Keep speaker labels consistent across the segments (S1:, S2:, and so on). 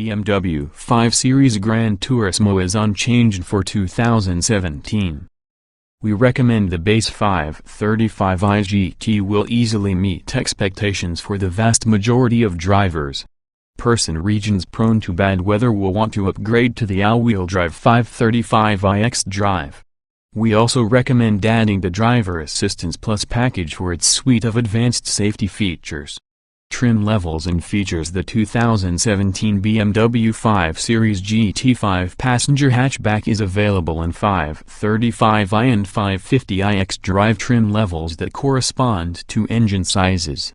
S1: BMW 5 Series Gran Turismo is unchanged for 2017. We recommend the base 535i GT will easily meet expectations for the vast majority of drivers. Regions prone to bad weather will want to upgrade to the all-wheel drive 535i X-Drive. We also recommend adding the Driver Assistance Plus package for its suite of advanced safety features. Trim levels and features. The 2017 BMW 5 Series GT 5-passenger hatchback is available in 535i and 550i X-Drive trim levels that correspond to engine sizes.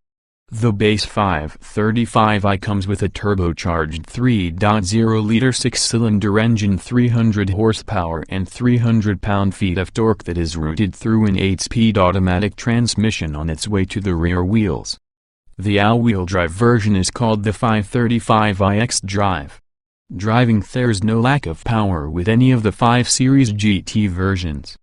S1: The base 535i comes with a turbocharged 3.0-liter six-cylinder engine, 300 horsepower and 300 pound-feet of torque that is routed through an 8-speed automatic transmission on its way to the rear wheels. The all-wheel drive version is called the 535i X-Drive. Driving there's no lack of power with any of the 5 Series GT versions.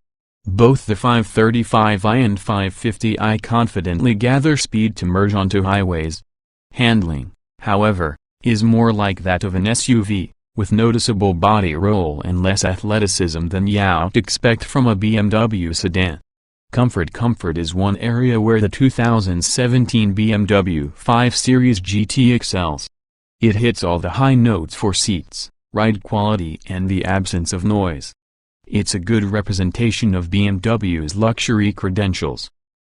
S1: Both the 535i and 550i confidently gather speed to merge onto highways. Handling, however, is more like that of an SUV, with noticeable body roll and less athleticism than you'd expect from a BMW sedan. Comfort is one area where the 2017 BMW 5 Series GT excels. It hits all the high notes for seats, ride quality and the absence of noise. It's a good representation of BMW's luxury credentials.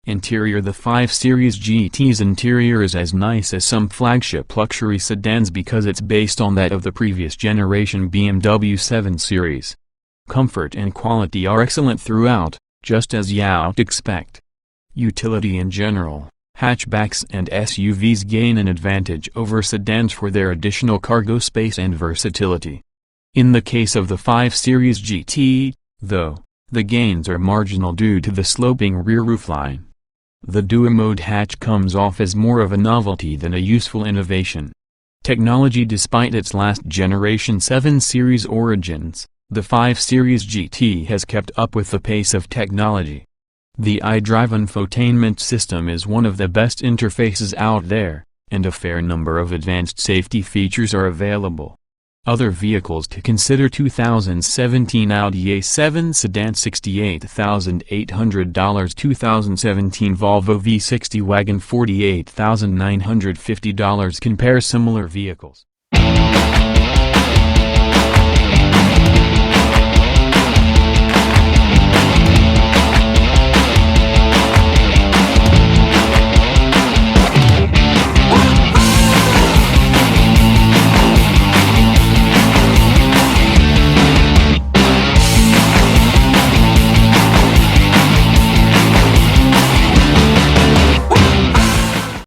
S1: Interior. The 5 Series GT's interior is as nice as some flagship luxury sedans because it's based on that of the previous generation BMW 7 Series. Comfort and quality are excellent throughout, just as you'd expect. Utility. In general, hatchbacks and SUVs gain an advantage over sedans for their additional cargo space and versatility. In the case of the 5 Series GT, though, the gains are marginal due to the sloping rear roofline. The Duo-mode hatch comes off as more of a novelty than a useful innovation. Technology. Despite its last generation 7 Series origins, the 5 Series GT has kept up with the pace of technology. The iDrive infotainment system is one of the best interfaces out there, and a fair number of advanced safety features are available. Other vehicles to consider: 2017 Audi A7 sedan $68,800, 2017 Volvo V60 wagon $48,950. Compare similar vehicles.